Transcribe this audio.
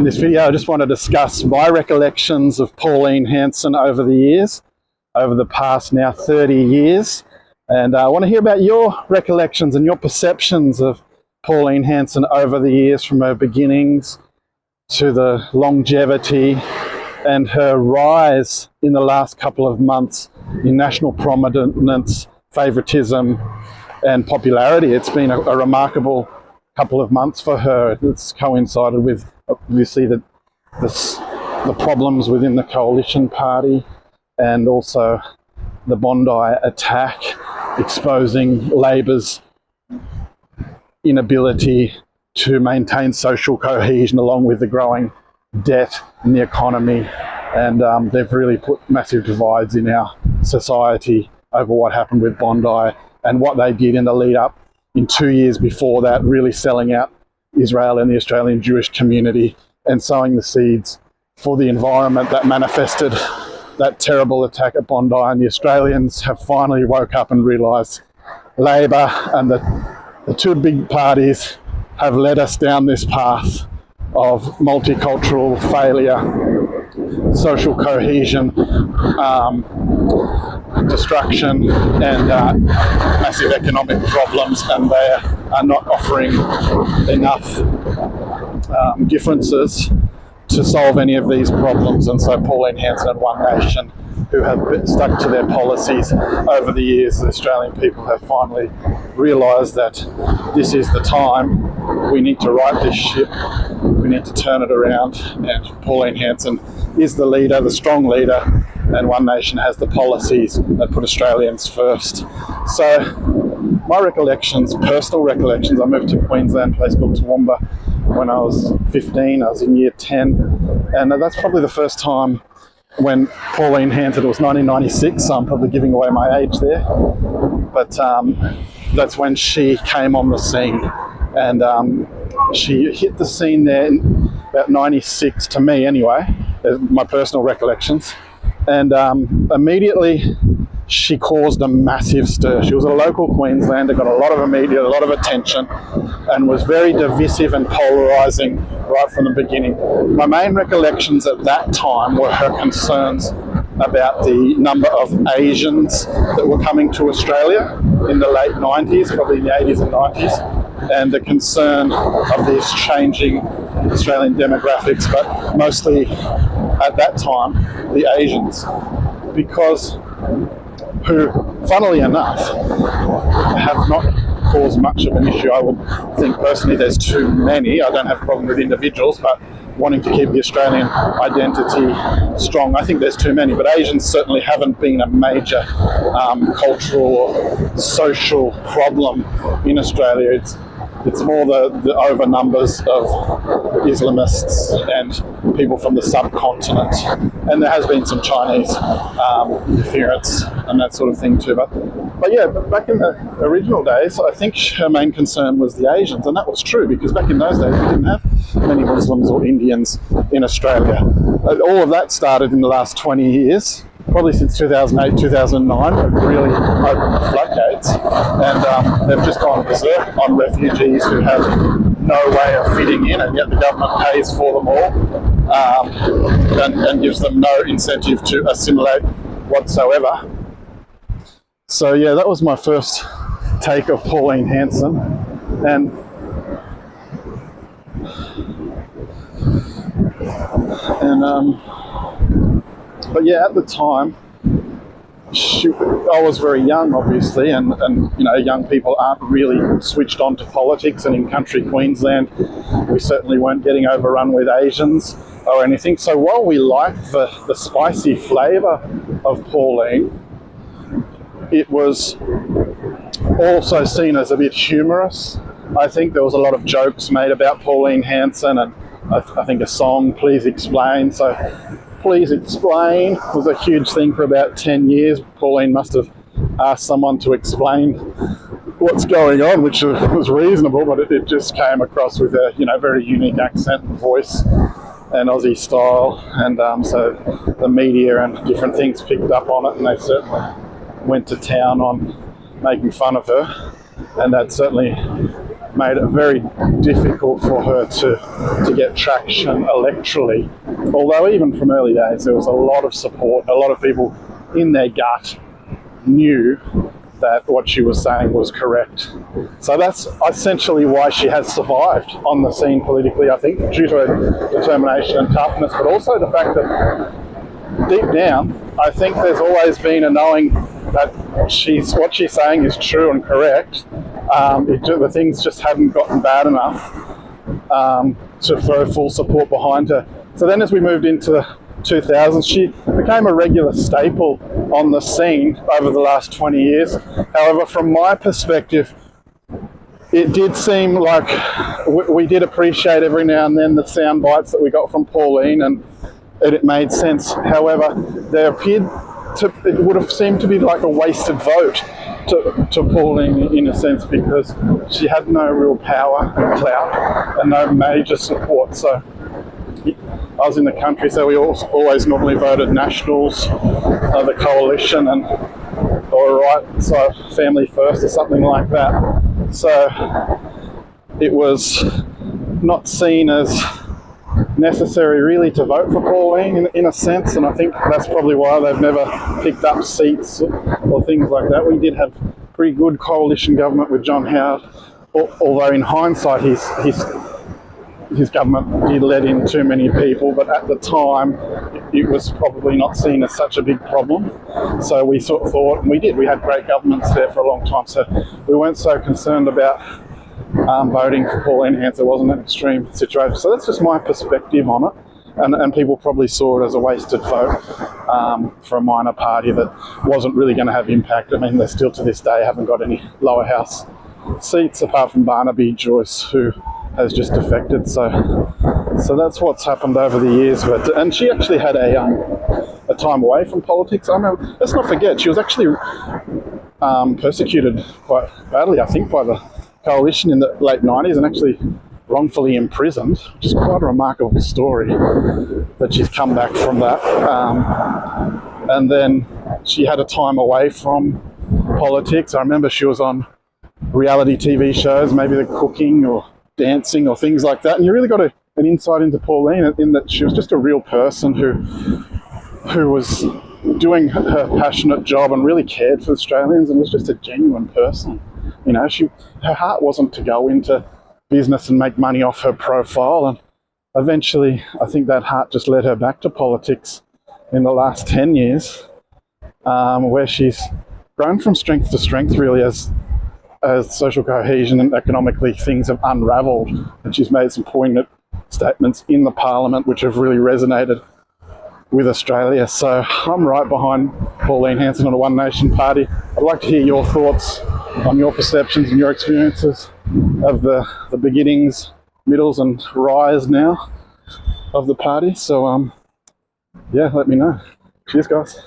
this video I just want to discuss my recollections of Pauline Hanson over the years, over the past now 30 years. And I want to hear about your recollections and your perceptions of Pauline Hanson over the years, from her beginnings to the longevity and her rise in the last couple of months in national prominence, favouritism and popularity. It's been a remarkable couple of months for her. It's coincided with obviously the problems within the coalition party, and also the Bondi attack, exposing Labor's inability to maintain social cohesion along with the growing debt in the economy. And they've really put massive divides in our society over what happened with Bondi and what they did in the lead up in 2 years before that, really selling out Israel and the Australian Jewish community and sowing the seeds for the environment that manifested that terrible attack at Bondi. And the Australians have finally woke up and realised Labor and the two big parties have led us down this path of multicultural failure, social cohesion, destruction and massive economic problems, and they are not offering enough differences to solve any of these problems. And so Pauline Hanson and One Nation, who have stuck to their policies over the years, the Australian people have finally realised that this is the time. We need to right this ship. We need to turn it around. And Pauline Hanson is the leader, the strong leader, and One Nation has the policies that put Australians first. So my recollections, personal recollections, I moved to Queensland, a place called Toowoomba, when I was 15. I was in year 10. And that's probably the first time when Pauline Hanson, it was 1996, so I'm probably giving away my age there. But that's when she came on the scene. And she hit the scene there in about 96, to me anyway, my personal recollections. And immediately she caused a massive stir. She was a local Queenslander, got a lot of media, a lot of attention, and was very divisive and polarising right from the beginning. My main recollections at that time were her concerns about the number of Asians that were coming to Australia in the late 90s, probably in the 80s and 90s, and the concern of these changing Australian demographics, but mostly at that time, the Asians, because who, funnily enough, have not caused much of an issue. I would think personally there's too many. I don't have a problem with individuals, but wanting to keep the Australian identity strong, I think there's too many. But Asians certainly haven't been a major cultural or social problem in Australia. It's more the over numbers of Islamists and people from the subcontinent. And there has been some Chinese interference and that sort of thing too. But yeah, back in the original days, I think her main concern was the Asians. And that was true, because back in those days, we didn't have many Muslims or Indians in Australia. All of that started in the last 20 years. Probably since 2008, 2009, they've really opened the floodgates, and they've just gone berserk on refugees who have no way of fitting in, and yet the government pays for them all and gives them no incentive to assimilate whatsoever. So yeah, that was my first take of Pauline Hanson. But yeah, at the time, I was very young, obviously, and you know, young people aren't really switched on to politics, and in country Queensland, we certainly weren't getting overrun with Asians or anything. So while we liked the spicy flavour of Pauline, it was also seen as a bit humorous. I think there was a lot of jokes made about Pauline Hanson, and I think a song, Please Explain. So Please Explain was a huge thing for about 10 years. Pauline must have asked someone to explain what's going on, which was reasonable, but it just came across with a very unique accent and voice and Aussie style. And so the media and different things picked up on it, and they certainly went to town on making fun of her. And that certainly made it very difficult for her to get traction electorally. Although even from early days, there was a lot of support. A lot of people in their gut knew that what she was saying was correct. So that's essentially why she has survived on the scene politically, I think, due to her determination and toughness, but also the fact that deep down, I think there's always been a knowing that what she's saying is true and correct. The things just hadn't gotten bad enough to throw full support behind her. So then as we moved into the 2000s, she became a regular staple on the scene over the last 20 years. However, from my perspective, it did seem like we did appreciate every now and then the sound bites that we got from Pauline, and it made sense. However, it would have seemed to be like a wasted vote to Pauline in a sense, because she had no real power and clout and no major support. So I was in the country, so we always normally voted Nationals, the coalition, or so Family First or something like that. So it was not seen as necessary really to vote for Pauline in a sense, and I think that's probably why they've never picked up seats or things like that. We did have pretty good coalition government with John Howard, although in hindsight his government did let in too many people, but at the time it was probably not seen as such a big problem. So we sort of thought, and we had great governments there for a long time, so we weren't so concerned about voting for Pauline Hanson. It wasn't an extreme situation. So that's just my perspective on it. And people probably saw it as a wasted vote for a minor party that wasn't really going to have impact. I mean, they still to this day haven't got any lower house seats apart from Barnaby Joyce, who has just defected. So that's what's happened over the years. And she actually had a time away from politics. I remember, let's not forget, she was actually persecuted quite badly, I think, by the coalition in the late 90s, and actually wrongfully imprisoned, which is quite a remarkable story that she's come back from that. And then she had a time away from politics. I remember she was on reality TV shows, maybe the cooking or dancing or things like that, and you really got an insight into Pauline in that she was just a real person who was doing her passionate job and really cared for Australians and was just a genuine person. You know, her heart wasn't to go into business and make money off her profile, and eventually I think that heart just led her back to politics in the last 10 years, where she's grown from strength to strength really as social cohesion and economically things have unravelled, and she's made some poignant statements in the parliament which have really resonated with Australia. So I'm right behind Pauline Hanson and the One Nation Party. I'd like to hear your thoughts on your perceptions and your experiences of the beginnings, middles and rise now of the party. So yeah, let me know. Cheers, guys.